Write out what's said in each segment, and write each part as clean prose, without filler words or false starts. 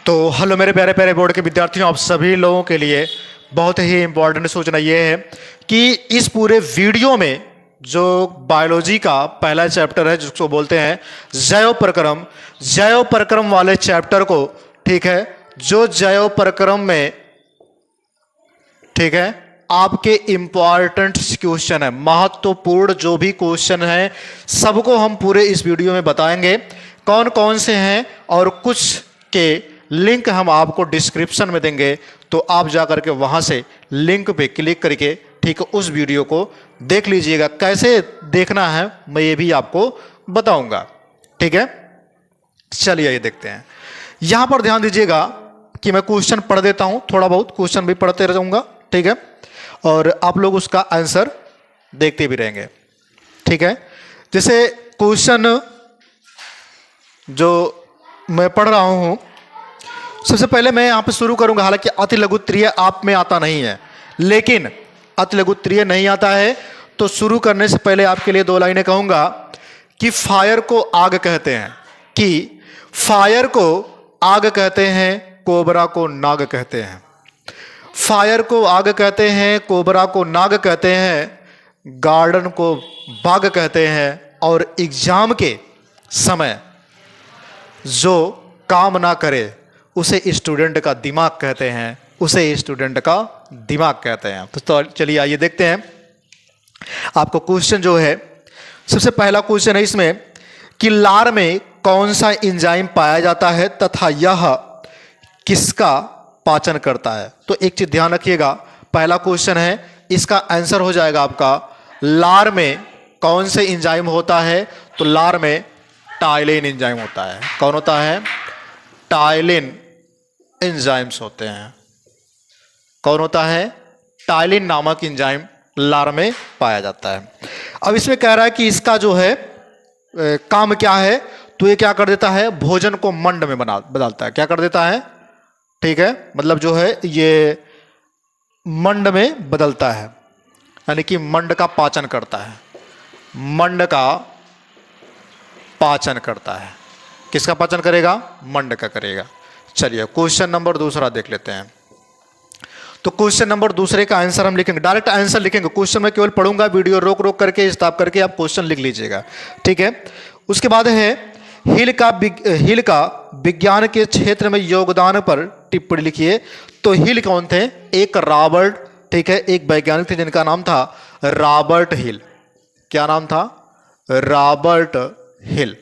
तो हेलो मेरे प्यारे प्यारे बोर्ड के विद्यार्थियों, आप सभी लोगों के लिए बहुत ही इम्पोर्टेंट सूचना ये है कि इस पूरे वीडियो में जो बायोलॉजी का पहला चैप्टर है जिसको बोलते हैं जैव प्रक्रम वाले चैप्टर को, ठीक है, जो जैव प्रक्रम में, ठीक है, आपके इंपॉर्टेंट क्वेश्चन है, महत्वपूर्ण जो भी क्वेश्चन है सबको हम पूरे इस वीडियो में बताएंगे कौन कौन से हैं, और कुछ के लिंक हम आपको डिस्क्रिप्शन में देंगे, तो आप जाकर के वहां से लिंक पे क्लिक करके, ठीक है, उस वीडियो को देख लीजिएगा। कैसे देखना है मैं ये भी आपको बताऊंगा, ठीक है। चलिए ये देखते हैं। यहां पर ध्यान दीजिएगा कि मैं क्वेश्चन पढ़ देता हूं, थोड़ा बहुत क्वेश्चन भी पढ़ते रहूंगा, ठीक है, और आप लोग उसका आंसर देखते भी रहेंगे, ठीक है। जैसे क्वेश्चन जो मैं पढ़ रहा हूं, सबसे पहले मैं यहां पे शुरू करूंगा। हालांकि अति लघु त्रिय आप में आता नहीं है, लेकिन अति लघु त्रिय नहीं आता है तो शुरू करने से पहले आपके लिए दो लाइनें कहूंगा कि फायर को आग कहते हैं, कि फायर को आग कहते हैं, कोबरा को नाग कहते हैं। फायर को आग कहते हैं, कोबरा को नाग कहते हैं, गार्डन को बाग कहते हैं, और एग्जाम के समय जो काम ना करे उसे स्टूडेंट का दिमाग कहते हैं, उसे स्टूडेंट का दिमाग कहते हैं। तो चलिए आइए देखते हैं। आपको क्वेश्चन जो है, सबसे पहला क्वेश्चन है इसमें कि लार में कौन सा एंजाइम पाया जाता है तथा यह किसका पाचन करता है। तो एक चीज ध्यान रखिएगा, पहला क्वेश्चन है, इसका आंसर हो जाएगा आपका लार में कौन से एंजाइम होता है। तो लार में टाइलिन एंजाइम होता है। कौन होता है? टाइलिन एंजाइम्स होते हैं। कौन होता है? टाइलिन नामक एंजाइम लार में पाया जाता है। अब इसमें कह रहा है कि इसका जो है काम क्या है, तो ये क्या कर देता है, भोजन को मंड में बदलता है। क्या कर देता है? ठीक है, मतलब जो है ये मंड में बदलता है, यानी कि मंड का पाचन करता है। मंड का पाचन करता है। किसका पाचन करेगा? मंड का करेगा। चलिए क्वेश्चन नंबर दूसरा देख लेते हैं। तो क्वेश्चन नंबर दूसरे का आंसर हम लिखेंगे, डायरेक्ट आंसर लिखेंगे। क्वेश्चन में केवल पढ़ूंगा, वीडियो रोक रोक करके स्टॉप करके आप क्वेश्चन लिख लीजिएगा, ठीक है। उसके बाद है हिल का विज्ञान के क्षेत्र में योगदान पर टिप्पणी लिखिए। तो हिल कौन थे? एक रॉबर्ट, ठीक है, एक वैज्ञानिक थे जिनका नाम था रॉबर्ट हिल। क्या नाम था? रॉबर्ट हिल,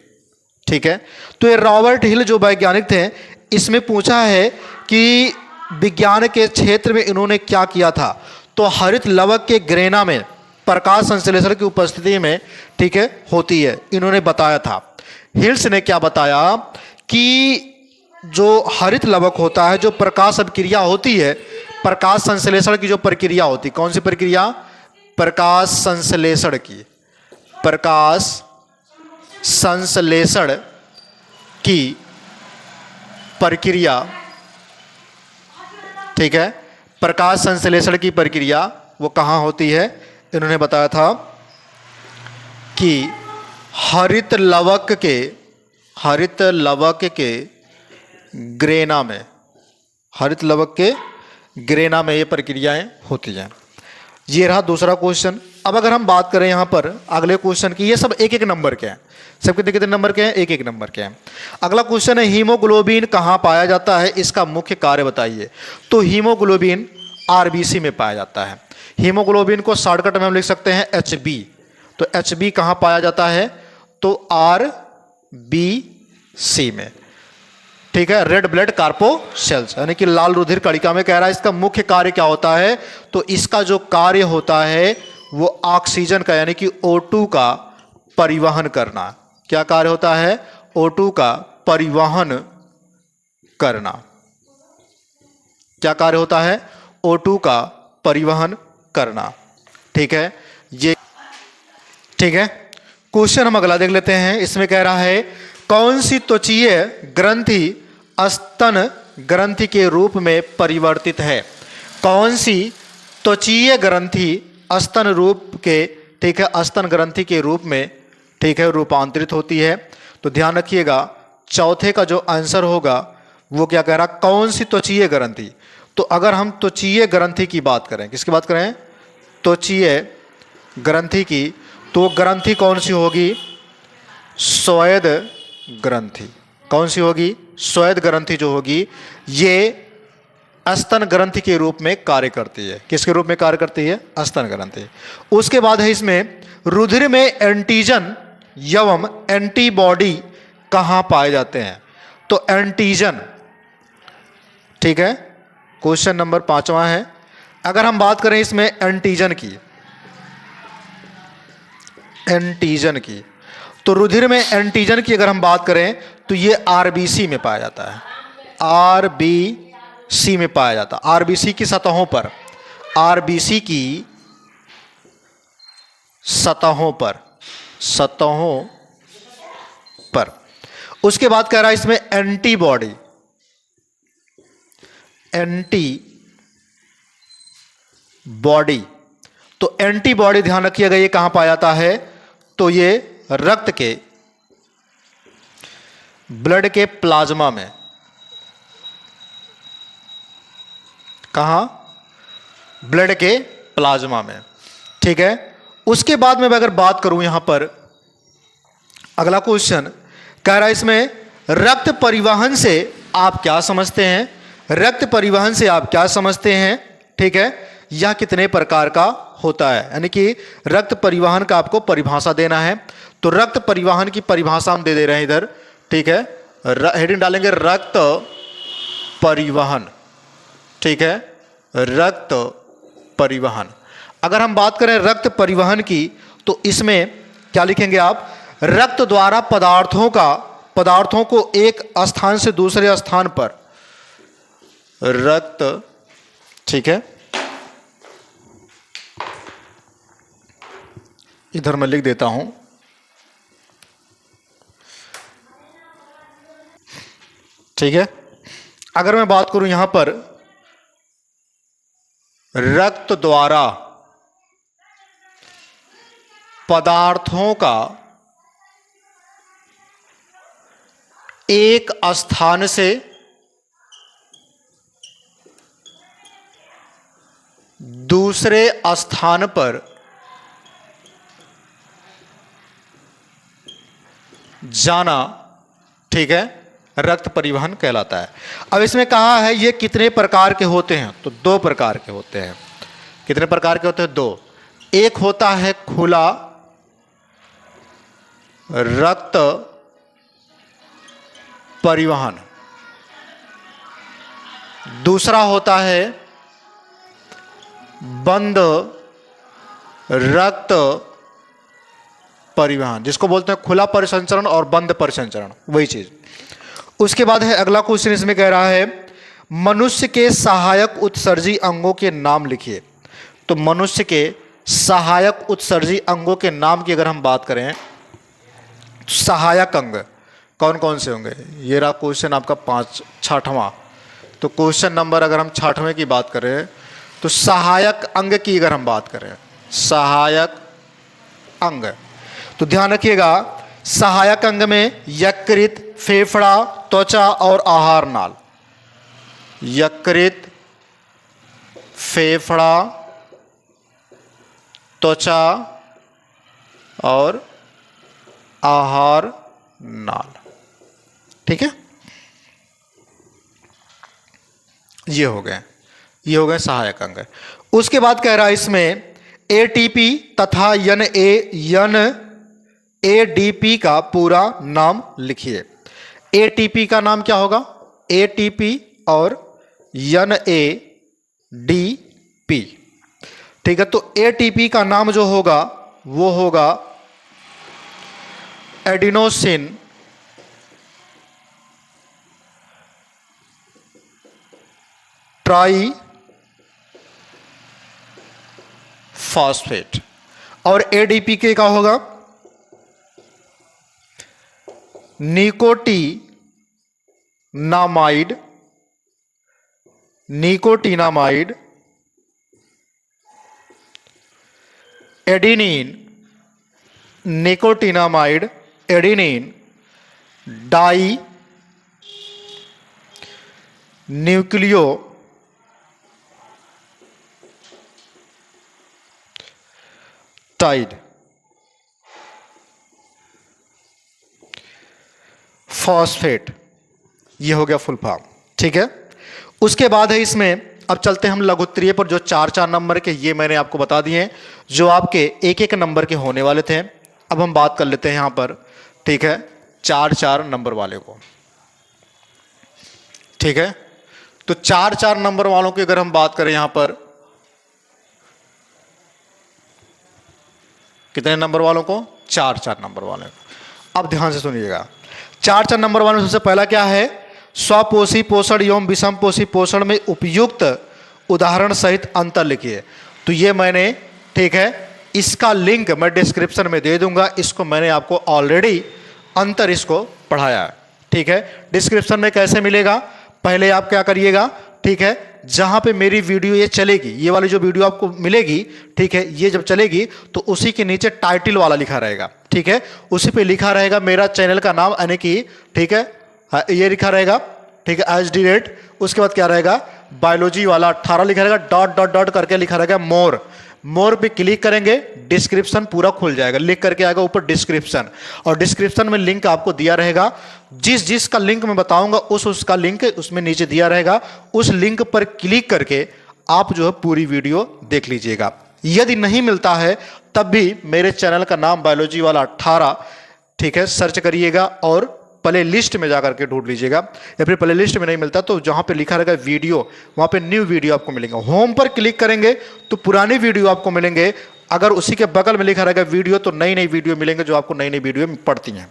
ठीक है। तो ये रॉबर्ट हिल जो वैज्ञानिक थे, इसमें पूछा है कि विज्ञान के क्षेत्र में इन्होंने क्या किया था। तो हरित लवक के ग्रेना में प्रकाश संश्लेषण की उपस्थिति में, ठीक है, होती है, इन्होंने बताया था। हिल्स ने क्या बताया कि जो हरित लवक होता है, जो प्रकाश अभिक्रिया होती है, प्रकाश संश्लेषण की जो प्रक्रिया होती, कौन सी प्रक्रिया? प्रकाश संश्लेषण की, प्रकाश संश्लेषण की प्रक्रिया, ठीक है, प्रकाश संश्लेषण की प्रक्रिया वो कहाँ होती है? इन्होंने बताया था कि हरित लवक के ग्रेना में, हरित लवक के ग्रेना में ये प्रक्रियाएं होती हैं। ये रहा दूसरा क्वेश्चन। अब अगर हम बात करें यहाँ पर अगले क्वेश्चन की, ये सब एक एक नंबर के हैं, सबके कितने नंबर के हैं? एक एक नंबर के हैं। अगला क्वेश्चन है हीमोग्लोबिन कहाँ पाया जाता है, इसका मुख्य कार्य बताइए। तो हीमोग्लोबिन आरबीसी में पाया जाता है। हीमोग्लोबिन को शॉर्टकट में हम लिख सकते हैं एचबी। तो एचबी कहाँ पाया जाता है? तो आरबीसी में, ठीक है, रेड ब्लड कार्पोसेल्स, यानी कि लाल रुधिर कणिका में। कह रहा है इसका मुख्य कार्य क्या होता है। तो इसका जो कार्य होता है वो ऑक्सीजन का, यानी कि O2 का परिवहन करना। क्या कार्य होता है? O2 का परिवहन करना। क्या कार्य होता है? O2 का परिवहन करना, ठीक है। ये ठीक है। क्वेश्चन हम अगला देख लेते हैं। इसमें कह रहा है कौन सी त्वचीय ग्रंथि स्तन ग्रंथि के रूप में परिवर्तित है। कौन सी त्वचीय ग्रंथि स्तन रूप के, ठीक है, स्तन ग्रंथि के रूप में, ठीक है, रूपांतरित होती है। तो ध्यान रखिएगा, चौथे का जो आंसर होगा वो क्या कह रहा, कौन सी त्वचीय ग्रंथि। तो अगर हम त्वचीय ग्रंथि की बात करें, किसकी बात करें, त्वचीय ग्रंथि की, तो ग्रंथि कौन सी होगी, स्वेद ग्रंथि। कौन सी होगी, स्वेद ग्रंथि जो होगी ये स्तन ग्रंथि के रूप में कार्य करती है। किसके रूप में कार्य करती है, स्तन ग्रंथि। उसके बाद है इसमें रुधिर में एंटीजन एवं एंटीबॉडी कहां पाए जाते हैं। तो एंटीजन, ठीक है, क्वेश्चन नंबर 5वां है। अगर हम बात करें इसमें एंटीजन की, एंटीजन की, तो रुधिर में एंटीजन की अगर हम बात करें तो ये आरबीसी में पाया जाता है, आरबीसी में पाया जाता है। आरबीसी की सतहों पर, आरबीसी की सतहों पर, सतहों पर। उसके बाद कह रहा है इसमें एंटीबॉडी, एंटीबॉडी। तो एंटीबॉडी ध्यान रखिएगा ये कहां पाया जाता है, तो ये रक्त के, ब्लड के प्लाज्मा में। कहां, ब्लड के प्लाज्मा में, ठीक है। उसके बाद में अगर बात करूं यहां पर, अगला क्वेश्चन कह रहा है इसमें रक्त परिवहन से आप क्या समझते हैं, रक्त परिवहन से आप क्या समझते हैं, ठीक है। यह कितने प्रकार का होता है, यानी कि रक्त परिवहन का आपको परिभाषा देना है। तो रक्त परिवहन की परिभाषा हम दे रहे हैं इधर, ठीक है। हेडिंग डालेंगे रक्त परिवहन, ठीक है, रक्त परिवहन। अगर हम बात करें रक्त परिवहन की तो इसमें क्या लिखेंगे आप, रक्त द्वारा पदार्थों को एक स्थान से दूसरे स्थान पर, रक्त, ठीक है, इधर मैं लिख देता हूं, ठीक है। अगर मैं बात करूं यहां पर रक्त द्वारा पदार्थों का एक स्थान से दूसरे स्थान पर जाना, ठीक है, रक्त परिवहन कहलाता है। अब इसमें कहा है ये कितने प्रकार के होते हैं, तो 2 प्रकार के होते हैं। कितने प्रकार के होते हैं, 2। एक होता है खुला रक्त परिवहन, दूसरा होता है बंद रक्त परिवहन, जिसको बोलते हैं खुला परिसंचरण और बंद परिसंचरण, वही चीज। उसके बाद है अगला क्वेश्चन, इसमें कह रहा है मनुष्य के सहायक उत्सर्जी अंगों के नाम लिखिए। तो मनुष्य के सहायक उत्सर्जी अंगों के नाम की अगर हम बात करें, सहायक अंग कौन कौन से होंगे, ये रहा क्वेश्चन आपका 6वां। तो क्वेश्चन नंबर अगर हम 6वें की बात करें तो सहायक अंग की अगर हम बात करें, सहायक अंग, तो ध्यान रखिएगा सहायक अंग में यकृत, फेफड़ा, त्वचा और आहार नाल। यकृत, फेफड़ा, त्वचा और आहार नाल, ठीक है। ये हो गए सहायक अंग। उसके बाद कह रहा है इसमें एटीपी तथा एडीपी का पूरा नाम लिखिए। एटीपी का नाम क्या होगा, एटीपी और एडीपी, ठीक है। तो एटीपी का नाम जो होगा वो होगा एडिनोसिन ट्राई फॉस्फेट, और एडीपी के का होगा nicotinamide, adenine, nicotinamide, adenine dinucleotide phosphate, ये हो गया फुल फॉर्म। ठीक है, उसके बाद है इसमें, अब चलते हैं हम लघुत्तरीय पर, जो 4-4 नंबर के, ये मैंने आपको बता दिए जो आपके 1-1 नंबर के होने वाले थे। अब हम बात कर लेते हैं यहां पर, ठीक है, 4-4 नंबर वाले को। ठीक है, तो 4-4 नंबर वालों की अगर हम बात करें यहां पर, कितने नंबर वालों को? 4-4 नंबर वाले को। अब ध्यान से सुनिएगा, 4-4 नंबर वालों में सबसे पहला क्या है? स्वपोषी पोषण एवं विषम पोषी पोषण में उपयुक्त उदाहरण सहित अंतर लिखिए। तो ये मैंने, ठीक है, इसका लिंक मैं डिस्क्रिप्शन में दे दूंगा। इसको मैंने आपको ऑलरेडी अंतर इसको पढ़ाया है। ठीक है, डिस्क्रिप्शन में कैसे मिलेगा? पहले आप क्या करिएगा, ठीक है, जहां पे मेरी वीडियो ये चलेगी, ये वाली जो वीडियो आपको मिलेगी, ठीक है, ये जब चलेगी तो उसी के नीचे टाइटल वाला लिखा रहेगा। ठीक है, उसी पे लिखा रहेगा मेरा चैनल का नाम, यानी कि, ठीक है, ये लिखा रहेगा, ठीक है, @। उसके बाद क्या रहेगा? बायोलॉजी वाला 18 लिखा रहेगा, डॉट डॉट डॉट करके लिखा रहेगा मोर। मोर पे क्लिक करेंगे, डिस्क्रिप्शन पूरा खुल जाएगा, लिख करके आएगा ऊपर डिस्क्रिप्शन, और डिस्क्रिप्शन में लिंक आपको दिया रहेगा। जिस का लिंक मैं बताऊंगा उसका लिंक उसमें नीचे दिया रहेगा। उस लिंक पर क्लिक करके आप जो है पूरी वीडियो देख लीजिएगा। यदि नहीं मिलता है तब भी मेरे चैनल का नाम बायोलॉजी वाला 18, ठीक है, सर्च करिएगा और प्ले लिस्ट में जाकर के ढूंढ लीजिएगा, या फिर प्ले लिस्ट में नहीं मिलता तो जहां पे लिखा रहेगा वीडियो, वहां पे न्यू वीडियो आपको मिलेंगे। होम पर क्लिक करेंगे तो पुरानी वीडियो आपको मिलेंगे। अगर उसी के बगल में लिखा रहेगा वीडियो तो नई नई वीडियो मिलेंगे जो आपको नई नई वीडियो पड़ती हैं।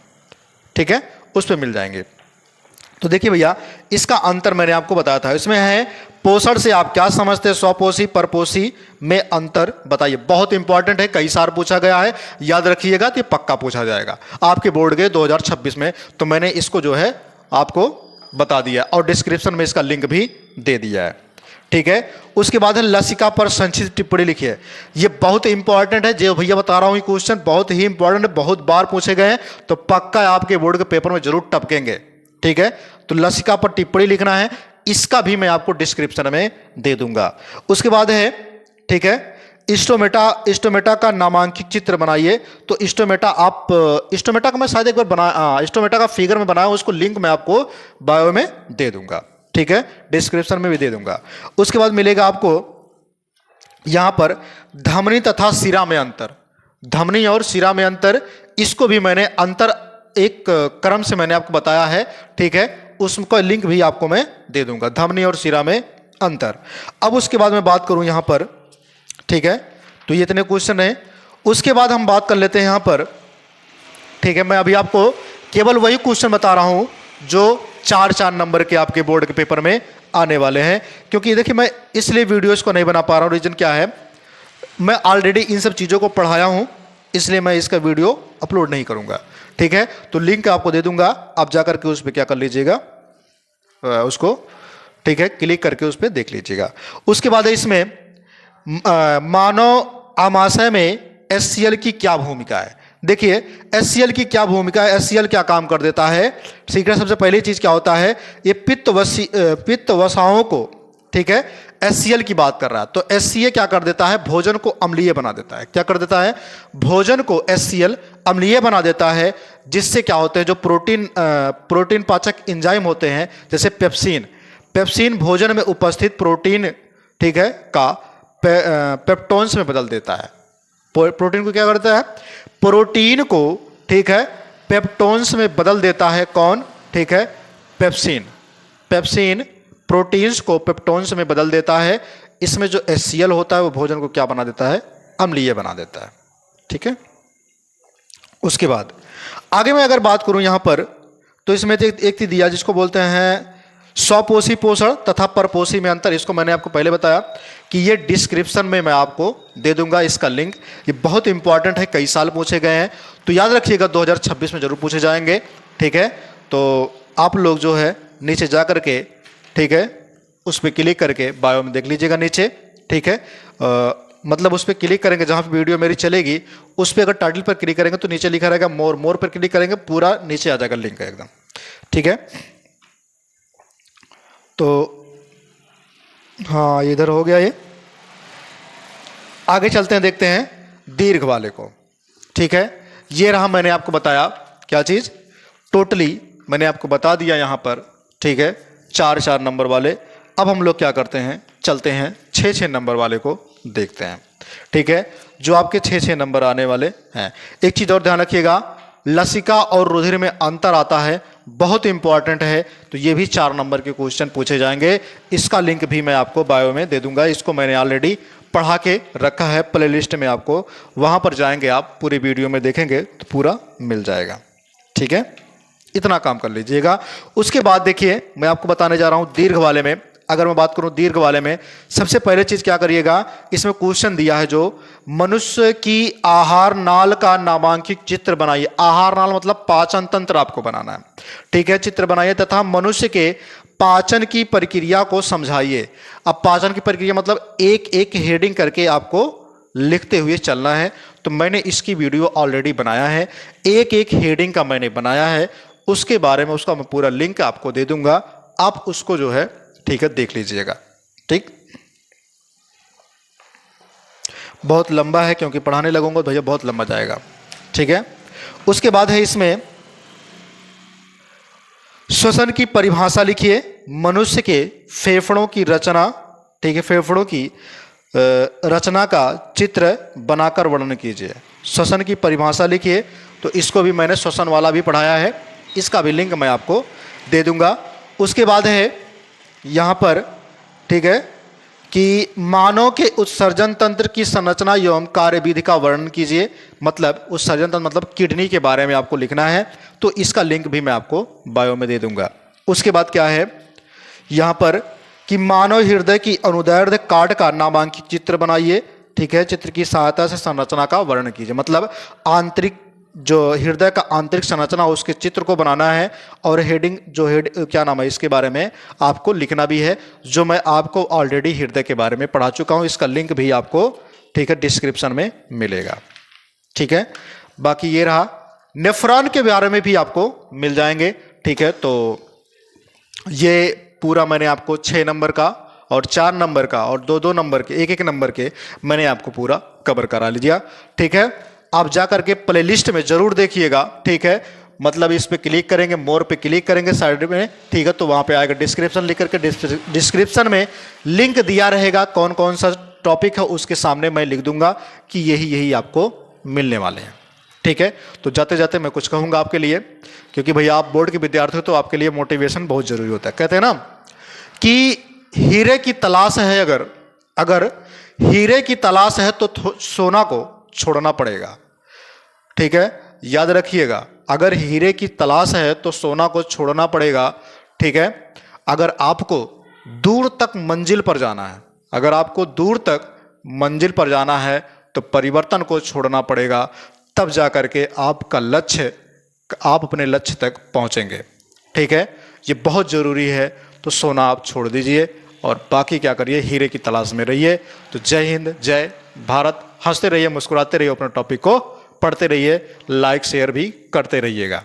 ठीक है, उस पर मिल जाएंगे। तो देखिए भैया, इसका अंतर मैंने आपको बताया था। इसमें है पोषण से आप क्या समझते हैं, स्वपोषी परपोषी में अंतर बताइए। बहुत इंपॉर्टेंट है, कई साल पूछा गया है, याद रखिएगा, तो ये पक्का पूछा जाएगा आपके बोर्ड के 2026 में। तो मैंने इसको जो है आपको बता दिया और डिस्क्रिप्शन में इसका लिंक भी दे दिया है। ठीक है, उसके बाद है लसिका पर संक्षिप्त टिप्पणी लिखिए। ये बहुत इंपॉर्टेंट है, जो भैया बता रहा हूं, ये क्वेश्चन बहुत ही इंपॉर्टेंट है, बहुत बार पूछे गए हैं, तो पक्का आपके बोर्ड के पेपर में जरूर टपकेंगे। ठीक है, तो लसिका पर टिप्पणी लिखना है, इसका भी मैं आपको डिस्क्रिप्शन में दे दूंगा। उसके बाद है, ठीक है, स्टोमेटा का नामांकित चित्र बनाइए। तो स्टोमेटा का मैं शायद एक बार स्टोमेटा का फिगर में बनाया, उसको लिंक मैं आपको बायो में दे दूंगा। ठीक है, डिस्क्रिप्शन में भी दे दूंगा। उसके बाद मिलेगा आपको यहां पर धमनी तथा सिरा में अंतर, धमनी और सिरा में अंतर, इसको भी मैंने अंतर एक क्रम से मैंने आपको बताया है। ठीक है, उसका लिंक भी आपको मैं दे दूंगा, धमनी और सिरा में अंतर। अब उसके बाद मैं बात करूं यहां पर, ठीक है, तो ये इतने क्वेश्चन हैं। उसके बाद हम बात कर लेते हैं यहां पर, ठीक है, मैं अभी आपको केवल वही क्वेश्चन बता रहा हूं जो 4-4 नंबर के आपके बोर्ड के पेपर में आने वाले हैं। क्योंकि देखिए, मैं इसलिए वीडियोस को नहीं बना पा रहा हूं, रीजन क्या है, मैं ऑलरेडी इन सब चीज़ों को पढ़ाया हूं, इसलिए मैं इसका वीडियो अपलोड नहीं करूंगा। ठीक है, तो लिंक आपको दे दूंगा, आप जाकर के उस पर क्या कर लीजिएगा, उसको, ठीक है, क्लिक करके उस पर देख लीजिएगा। उसके बाद इसमें मानव आमाशय में HCl की क्या भूमिका है। देखिए, HCl की क्या भूमिका है, HCl क्या काम कर देता है। ठीक है, सबसे पहली चीज क्या होता है, ये पित्त वसाओं को, ठीक है, HCl की बात कर रहा है, तो HCl क्या कर देता है, भोजन को अम्लीय बना देता है। क्या कर देता है, भोजन को HCl अम्लीय बना देता है, जिससे क्या होते हैं, जो प्रोटीन पाचक एंजाइम होते हैं, जैसे पेप्सिन भोजन में उपस्थित प्रोटीन, ठीक है, का पेप्टोन्स में बदल देता है। प्रोटीन को क्या करता है, प्रोटीन को, ठीक है, पेप्टोन्स में बदल देता है। कौन, ठीक है, पेप्सिन प्रोटीन्स को पेप्टोन्स में बदल देता है। इसमें जो HCl होता है वो भोजन को क्या बना देता है, अम्लीय बना देता है। ठीक है, उसके बाद आगे मैं अगर बात करूं यहां पर, तो इसमें एक चीज दिया जिसको बोलते हैं स्वपोषी पोषण तथा परपोषी में अंतर। इसको मैंने आपको पहले बताया कि ये डिस्क्रिप्शन में मैं आपको दे दूंगा इसका लिंक। ये बहुत इंपॉर्टेंट है, कई साल पूछे गए हैं, तो याद रखिएगा 2026 में जरूर पूछे जाएंगे। ठीक है, तो आप लोग जो है नीचे जा करके, ठीक है, उस पर क्लिक करके बायो में देख लीजिएगा नीचे। ठीक है, मतलब उस पर क्लिक करेंगे जहां पर वीडियो मेरी चलेगी, उस पर अगर टाइटल पर क्लिक करेंगे तो नीचे लिखा रहेगा मोर पर क्लिक करेंगे, पूरा नीचे आ जाएगा लिंक एकदम। ठीक है, तो हाँ इधर हो गया ये। आगे चलते हैं, देखते हैं दीर्घ वाले को। ठीक है, ये रहा, मैंने आपको बताया क्या चीज, टोटली मैंने आपको बता दिया यहाँ पर। ठीक है, 4-4 नंबर वाले। अब हम लोग क्या करते हैं, चलते हैं 6-6 नंबर वाले को देखते हैं। ठीक है, जो आपके 6-6 नंबर आने वाले हैं। एक चीज और ध्यान रखिएगा, लसिका और रुधिर में अंतर आता है, बहुत इंपॉर्टेंट है। तो ये भी 4 नंबर के क्वेश्चन पूछे जाएंगे। इसका लिंक भी मैं आपको बायो में दे दूंगा। इसको मैंने ऑलरेडी पढ़ा के रखा है प्लेलिस्ट में, आपको वहां पर जाएंगे, आप पूरी वीडियो में देखेंगे तो पूरा मिल जाएगा। ठीक है, इतना काम कर लीजिएगा। उसके बाद देखिए, मैं आपको बताने जा रहा हूं दीर्घ वाले में। अगर मैं बात करूं दीर्घ वाले में, सबसे पहले चीज क्या करिएगा, इसमें क्वेश्चन दिया है जो मनुष्य की आहार नाल का नामांकित चित्र बनाइए। आहार नाल मतलब पाचन तंत्र आपको बनाना है। ठीक है, चित्र बनाइए तथा मनुष्य के पाचन की प्रक्रिया को समझाइए। अब पाचन की प्रक्रिया मतलब एक एक हेडिंग करके आपको लिखते हुए चलना है। तो मैंने इसकी वीडियो ऑलरेडी बनाया है, एक एक हेडिंग का मैंने बनाया है, उसके बारे में उसका मैं पूरा लिंक आपको दे दूंगा। आप उसको जो है, ठीक है, देख लीजिएगा। ठीक, बहुत लंबा है क्योंकि पढ़ाने लगूंगा तो भैया बहुत लंबा जाएगा। ठीक है, उसके बाद है इसमें श्वसन की परिभाषा लिखिए। मनुष्य के फेफड़ों की रचना, ठीक है, फेफड़ों की रचना का चित्र बनाकर वर्णन कीजिए। श्वसन की परिभाषा लिखिए। तो इसको भी मैंने श्वसन वाला भी पढ़ाया है, इसका भी लिंक मैं आपको दे दूंगा। उसके बाद है यहाँ पर, ठीक है, कि मानव के उत्सर्जन तंत्र की संरचना एवं कार्यविधि का वर्णन कीजिए। मतलब उत्सर्जन तंत्र मतलब किडनी के बारे में आपको लिखना है। तो इसका लिंक भी मैं आपको बायो में दे दूंगा। उसके बाद क्या है यहाँ पर कि मानव हृदय की अनुदैर्ध्य काट का नामांकित चित्र बनाइए। ठीक है, चित्र की सहायता से संरचना का वर्णन कीजिए। मतलब आंतरिक जो हृदय का आंतरिक संरचना उसके चित्र को बनाना है। और हेडिंग जो क्या नाम है, इसके बारे में आपको लिखना भी है, जो मैं आपको ऑलरेडी हृदय के बारे में पढ़ा चुका हूं। इसका लिंक भी आपको, ठीक है, डिस्क्रिप्शन में मिलेगा। ठीक है, बाकी ये रहा, नेफ्रॉन के बारे में भी आपको मिल जाएंगे। ठीक है, तो ये पूरा मैंने आपको 6 नंबर का और 4 नंबर का और 2-2 नंबर के, 1-1 नंबर के मैंने आपको पूरा कवर करा लिया। ठीक है, आप जा करके प्लेलिस्ट में जरूर देखिएगा। ठीक है, मतलब इस पे क्लिक करेंगे, मोर पे क्लिक करेंगे साइड में, ठीक है, तो वहां पे आएगा डिस्क्रिप्शन, लिख करके डिस्क्रिप्शन में लिंक दिया रहेगा, कौन कौन सा टॉपिक है उसके सामने मैं लिख दूंगा कि यही आपको मिलने वाले हैं। ठीक है, तो जाते जाते मैं कुछ कहूंगा आपके लिए, क्योंकि भैया आप बोर्ड के विद्यार्थी हो तो आपके लिए मोटिवेशन बहुत जरूरी होता है। कहते हैं ना कि हीरे की तलाश है, अगर हीरे की तलाश है तो सोना को छोड़ना पड़ेगा। ठीक है, याद रखिएगा, अगर हीरे की तलाश है तो सोना को छोड़ना पड़ेगा। ठीक है, अगर आपको दूर तक मंजिल पर जाना है, अगर आपको दूर तक मंजिल पर जाना है तो परिवर्तन को छोड़ना पड़ेगा, तब जाकर के आपका लक्ष्य, आप अपने लक्ष्य तक पहुंचेंगे। ठीक है, ये बहुत जरूरी है। तो सोना आप छोड़ दीजिए और बाकी क्या करिए, हीरे की तलाश में रहिए। तो जय हिंद, जय भारत। हंसते रहिए, मुस्कुराते रहिए, अपने टॉपिक को पढ़ते रहिए, लाइक शेयर भी करते रहिएगा।